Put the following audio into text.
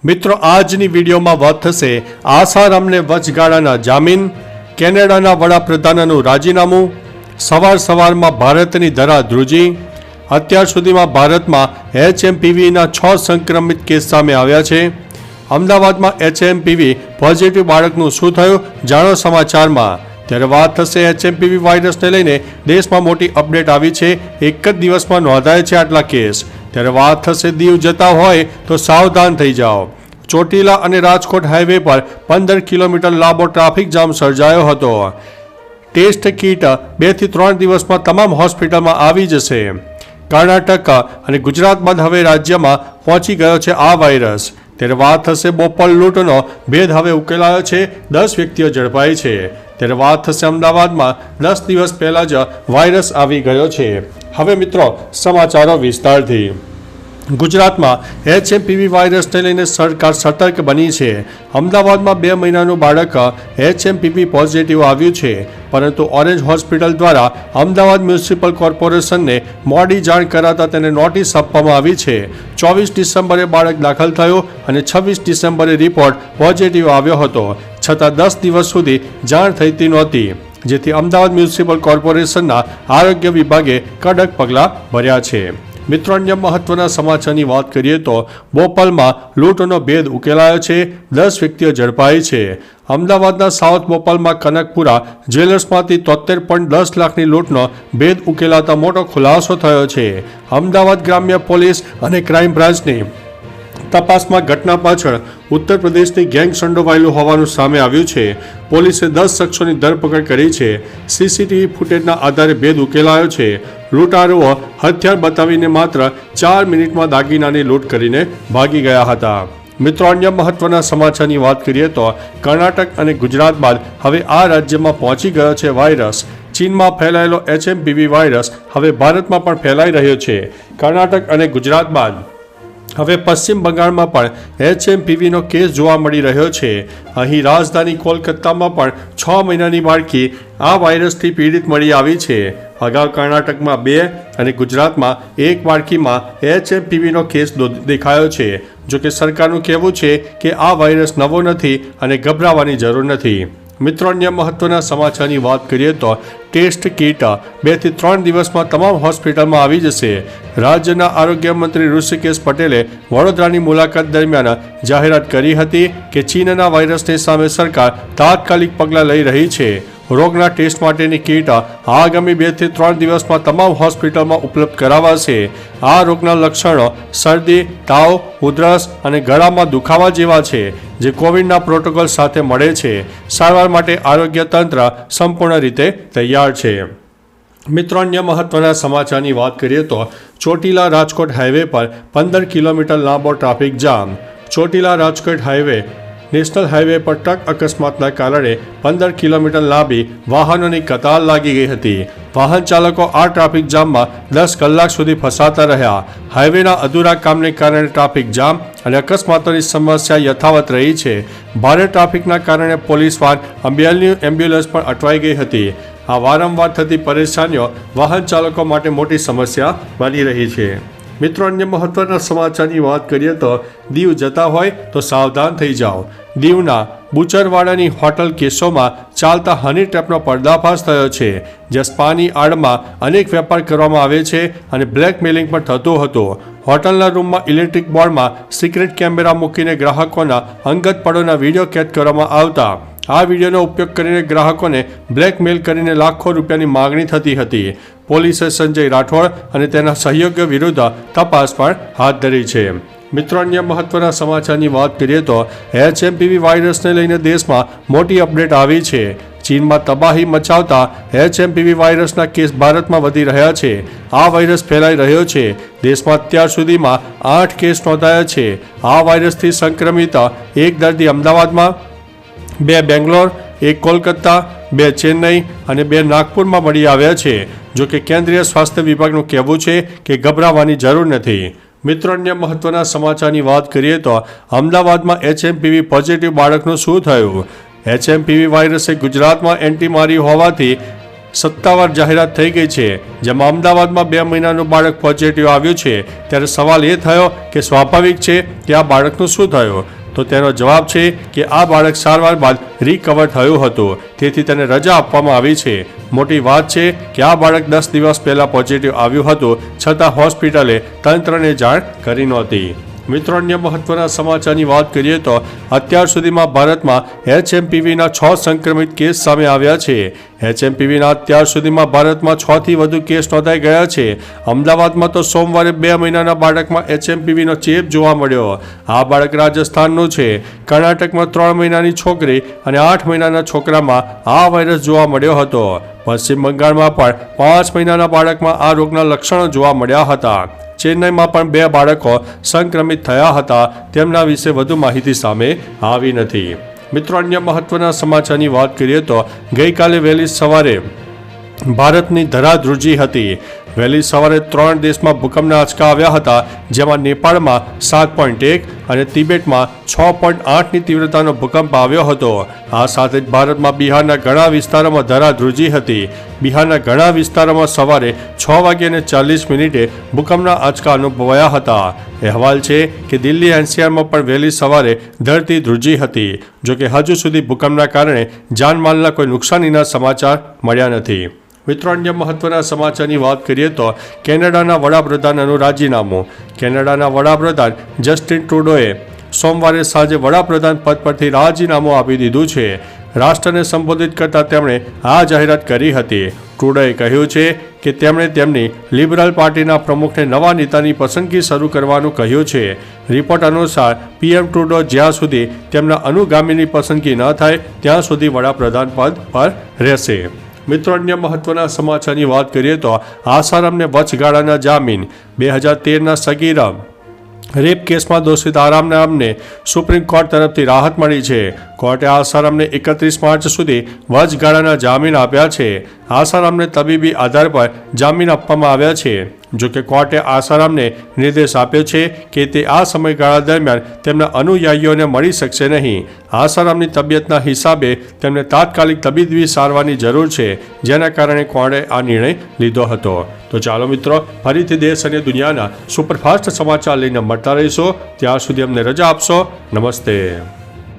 મિત્રો આજની વિડીયોમાં વાત થશે આસારામને વચગાળાના જામીન, કેનેડાના વડાપ્રધાનનું રાજીનામું, સવારમાં ભારતની ધરાધ્રુજી, અત્યાર સુધીમાં ભારતમાં HMPVના 6 સંક્રમિત કેસ સામે આવ્યા છે। અમદાવાદમાં HMPV પોઝિટિવ બાળકનું શું થયું જાણો સમાચારમાં। ત્યારે વાત થશે HMPV વાયરસને લઈને દેશમાં મોટી અપડેટ આવી છે। એક જ દિવસમાં નોંધાય છે આટલા કેસ। ત્યારે વાત થશે દીવ જતા હોય તો સાવધાન થઈ જાઓ। ચોટીલા અને રાજકોટ હાઈવે પર 15 કિલોમીટર લાંબો ટ્રાફિક જામ સર્જાયો હતો। ટેસ્ટ કીટ 2 થી 3 દિવસમાં તમામ હોસ્પિટલમાં આવી જશે। કર્ણાટક અને ગુજરાત બાદ હવે રાજ્યમાં પહોંચી ગયો છે આ વાયરસ। ત્યારે વાત થશે બોપલ લૂંટનો ભેદ હવે ઉકેલાયો છે, 10 વ્યક્તિઓ ઝડપાઈ છે। ત્યારે વાત થશે અમદાવાદમાં 10 દિવસ પહેલા જ વાયરસ આવી ગયો છે। હવે મિત્રો સમાચારો વિસ્તારથી। ગુજરાતમાં HMPV વાયરસને લઈને સરકાર સતર્ક બની છે। અમદાવાદમાં 2 મહિનાનું બાળક HMPV પોઝિટિવ આવ્યું છે, પરંતુ ઓરેન્જ હોસ્પિટલ દ્વારા અમદાવાદ મ્યુનિસિપલ કોર્પોરેશનને મોડી જાણ કરાતા તેને નોટિસ આપવામાં આવી છે। 24 ડિસેમ્બરે બાળક દાખલ થયો અને 26 ડિસેમ્બરે રિપોર્ટ પોઝિટિવ આવ્યો હતો, છતાં 10 દિવસ સુધી જાણ થતી નહોતી, જેથી અમદાવાદ મ્યુનિસિપલ કોર્પોરેશનના આરોગ્ય વિભાગે કડક પગલાં ભર્યા છે। મિત્રો અન્ય મહત્વના સમાચારની વાત કરીએ તો બોપલમાં લૂંટનો ભેદ ઉકેલાયો છે, 10 વ્યક્તિઓ ઝડપાઈ છે। અમદાવાદના સાઉથ બોપલમાં કનકપુરા જ્વેલર્સમાંથી 73.10 લાખની લૂંટનો ભેદ ઉકેલાતા મોટો ખુલાસો થયો છે। અમદાવાદ ગ્રામ્ય પોલીસ અને ક્રાઇમ બ્રાન્ચની તપાસમાં ઘટના પાછળ ઉત્તર પ્રદેશની ગેંગ સંડોવાયેલું હોવાનું સામે આવ્યું છે। પોલીસે 10 શખ્સોની ધરપકડ કરી છે। CCTV ફૂટેજના આધારે ભેદ ઉકેલાયો છે। લૂંટારુઓ હથિયાર બતાવીને માત્ર 4 મિનિટમાં દાગીનાની લૂંટ કરીને ભાગી ગયા હતા। મિત્રો અન્ય મહત્વના સમાચારની વાત કરીએ તો કર્ણાટક અને ગુજરાત બાદ હવે આ રાજ્યમાં પહોંચી ગયો છે વાયરસ। ચીનમાં ફેલાયેલો HMPV વાયરસ હવે ભારતમાં પણ ફેલાઈ રહ્યો છે। કર્ણાટક અને ગુજરાત બાદ હવે પશ્ચિમ બંગાળમાં પણ HMPVનો કેસ જોવા મળી રહ્યો છે। અહીં રાજધાની કોલકાતામાં પણ 6 મહિનાની બાળકી આ વાયરસથી પીડિત મળી આવી છે। અગાઉ કર્ણાટકમાં 2 અને ગુજરાતમાં 1 બાળકીમાં HMPVનો કેસ દેખાયો છે। જોકે સરકારનું કહેવું છે કે આ વાયરસ નવો નથી અને ગભરાવાની જરૂર નથી। મિત્રો અન્ય મહત્વના સમાચારની વાત કરીએ તો ટેસ્ટ કીટ 2 થી 3 દિવસમાં તમામ હોસ્પિટલમાં આવી જશે। રાજ્યના આરોગ્ય મંત્રી ઋષિકેશ પટેલે વડોદરાની મુલાકાત દરમિયાન જાહેરાત કરી હતી કે ચીનના વાયરસની સામે સરકાર તાત્કાલિક પગલાં લઈ રહી છે। રોગના ટેસ્ટ માટેની કીટ આગામી 2 થી 3 દિવસમાં તમામ હોસ્પિટલમાં ઉપલબ્ધ કરાવાશે। આ રોગના લક્ષણો શરદી, તાવ, ઉધરસ અને ગળામાં દુખાવા જેવા છે, જે કોવિડના પ્રોટોકોલ સાથે મળે છે। સારવાર માટે આરોગ્ય તંત્ર સંપૂર્ણ રીતે તૈયાર છે। મિત્રો અન્ય મહત્વના સમાચારની વાત કરીએ તો ચોટીલા રાજકોટ હાઈવે પર 15 કિલોમીટર લાંબો traffic jam. Chotila Rajkot highway national highway પર ટ્રક અકસ્માતના કારણે 15 કિલોમીટર લાંબી વાહનોની કતાર લાગી ગઈ હતી। વાહન ચાલકો આ ટ્રાફિક જામમાં 10 કલાક સુધી ફસાતા રહ્યા। હાઈવેના અધૂરા કામને કારણે ટ્રાફિક જામ અને અકસ્માતોની સમસ્યા યથાવત રહી છે। ભારે ટ્રાફિકના કારણે પોલીસ વાન એમ્બ્યુલન્સ પણ અટવાઈ ગઈ હતી। આ વારંવાર થતી પરેશાનીઓ વાહન ચાલકો માટે મોટી સમસ્યા બની રહી છે। મિત્રો અન્ય મહત્વના સમાચારની વાત કરીએ તો દીવ જતા હોય તો સાવધાન થઈ જાઓ। દીવના બુચરવાડાની હોટલ કેસોમાં ચાલતા હની ટ્રેપનો પર્દાફાશ થયો છે, જ્યાં સ્પાની આડમાં અનેક વેપાર કરવામાં આવે છે અને બ્લેકમેલિંગ પણ થતું હતું। હોટલના રૂમમાં ઇલેક્ટ્રિક બોર્ડમાં સિક્રેટ કેમેરા મૂકીને ગ્રાહકોના અંગત પળોના વિડીયો કેદ કરવામાં આવતા। આ વિડીયોનો ઉપયોગ કરીને ગ્રાહકોને બ્લેકમેલ કરીને લાખો રૂપિયાની માગણી થતી હતી। પોલીસે સંજય રાઠોડ અને તેના સહયોગીઓ વિરુદ્ધ તપાસ પણ હાથ ધરી છે। મિત્રો અન્ય મહત્વના સમાચારની વાત કરીએ તો HMPV વાયરસને લઈને દેશમાં મોટી અપડેટ આવી છે। ચીનમાં તબાહી મચાવતા HMPV વાયરસના કેસ ભારતમાં વધી રહ્યા છે। આ વાયરસ ફેલાઈ રહ્યો છે। દેશમાં અત્યાર સુધીમાં 8 કેસ નોંધાયા છે। આ વાયરસથી સંક્રમિત 1 દર્દી અમદાવાદમાં, 2 બેંગ્લોર, 1 કોલકાતા, 2 ચેન્નઈ અને 2 નાગપુરમાં મળી આવ્યા છે। જોકે કેન્દ્રીય સ્વાસ્થ્ય વિભાગનું કહેવું છે કે ગભરાવાની જરૂર નથી। મિત્રો અન્ય મહત્વના સમાચારની વાત કરીએ તો અમદાવાદમાં HMPV પોઝિટિવ બાળકનું શું થયું? HMPV વાયરસે ગુજરાતમાં એન્ટ્રી મારી હોવાથી સત્તાવાર જાહેરાત થઈ ગઈ છે, જેમાં અમદાવાદમાં 2 મહિનાનું બાળક પોઝિટિવ આવ્યું છે ત્યારે સવાલ એ થયો કે સ્વાભાવિક છે કે આ બાળકનું શું થયું? તો તેનો જવાબ છે કે આ બાળક સારવાર બાદ રિકવર થયું હતું, તેથી તેને રજા આપવામાં આવી છે. મોટી વાત છે કે આ બાળક 10 દિવસ પહેલાં પોઝિટિવ આવ્યું હતું, છતાં હોસ્પિટલે તંત્રને જાણ કરી નહોતી. મિત્રો, અન્ય મહત્વના સમાચારની વાત કરીએ તો અત્યાર સુધીમાં ભારતમાં HMPVના 6 સંક્રમિત કેસ સામે આવ્યા છે. HMPVના અત્યાર સુધીમાં ભારતમાં 6 થી વધુ કેસ નોંધાઈ ગયા છે. અમદાવાદમાં તો સોમવારે 2 મહિનાના બાળકમાં HMPVનો ચેપ જોવા મળ્યો. આ બાળક રાજસ્થાનનું છે. કર્ણાટકમાં 3 મહિનાની છોકરી અને 8 મહિનાના છોકરામાં આ વાયરસ જોવા મળ્યો હતો. પશ્ચિમ બંગાળમાં પણ 5 મહિનાના બાળકમાં આ રોગના લક્ષણો જોવા મળ્યા હતા. ચેન્નઈમાં પણ 2 બાળકો સંક્રમિત થયા હતા. તેમના વિશે વધુ માહિતી સામે આવી નથી. મિત્રો, અન્ય મહત્વના સમાચારની વાત કરીએ તો ગઈકાલે વહેલી સવારે ભારતની ધરા ધ્રુજી હતી. વહેલી સવારે 3 દેશમાં ભૂકંપના આંચકા આવ્યા હતા, જેમાં નેપાળમાં 7.1 અને તિબેટમાં 6.8ની તીવ્રતાનો ભૂકંપ આવ્યો હતો. આ સાથે જ ભારતમાં બિહારના ઘણા વિસ્તારોમાં ધરા ધ્રુજી હતી. બિહારના ઘણા વિસ્તારોમાં સવારે 6:40 ભૂકંપના આંચકા અનુભવાયા હતા. અહેવાલ છે કે દિલ્હી NCRમાં પણ વહેલી સવારે ધરતી ધ્રુજી હતી. જોકે હજુ સુધી ભૂકંપના કારણે જાનમાલના કોઈ નુકસાનીના સમાચાર મળ્યા નથી. મિત્રો, અન્ય મહત્વના સમાચારની વાત કરીએ તો કેનેડાના વડાપ્રધાનનું રાજીનામું. કેનેડાના વડાપ્રધાન જસ્ટિન ટ્રુડોએ સોમવારે સાંજે વડાપ્રધાન પદ પરથી રાજીનામું આપી દીધું છે. રાષ્ટ્રને સંબોધિત કરતા તેમણે આ જાહેરાત કરી હતી. ટ્રુડોએ કહ્યું છે કે તેમણે તેમની લિબરલ પાર્ટીના પ્રમુખને નવા નેતાની પસંદગી શરૂ કરવાનું કહ્યું છે. રિપોર્ટ અનુસાર PM ટ્રુડો જ્યાં સુધી તેમના અનુગામીની પસંદગી ન થાય ત્યાં સુધી વડાપ્રધાન પદ પર રહેશે. મિત્રો, અન્ય મહત્વના સમાચારની વાત કરીએ તો આસારામને વચગાળાના જામીન. 2013ના સગીરા રેપ કેસમાં દોષિત આરામને સુપ્રીમ કોર્ટ તરફથી રાહત મળી છે. કોર્ટે આસારામને 31 માર્ચ સુધી વચગાળાના જામીન આપ્યા છે. આસારામને તબીબી આધાર પર જામીન આપવામાં આવ્યા છે. જોકે કોર્ટે આસારામને નિર્દેશ આપ્યો છે કે તે આ સમયગાળા દરમિયાન તેમના અનુયાયીઓને મળી શકશે નહીં. આસારામની તબિયતના હિસાબે તેમને તાત્કાલિક તબીબી સારવારની જરૂર છે, જેના કારણે કોર્ટે આ નિર્ણય લીધો હતો. તો ચાલો મિત્રો, ફરીથી દેશ અને દુનિયાના સુપરફાસ્ટ સમાચાર લઈને મળતા રહીશો. ત્યાં સુધી અમને રજા આપશો. નમસ્તે.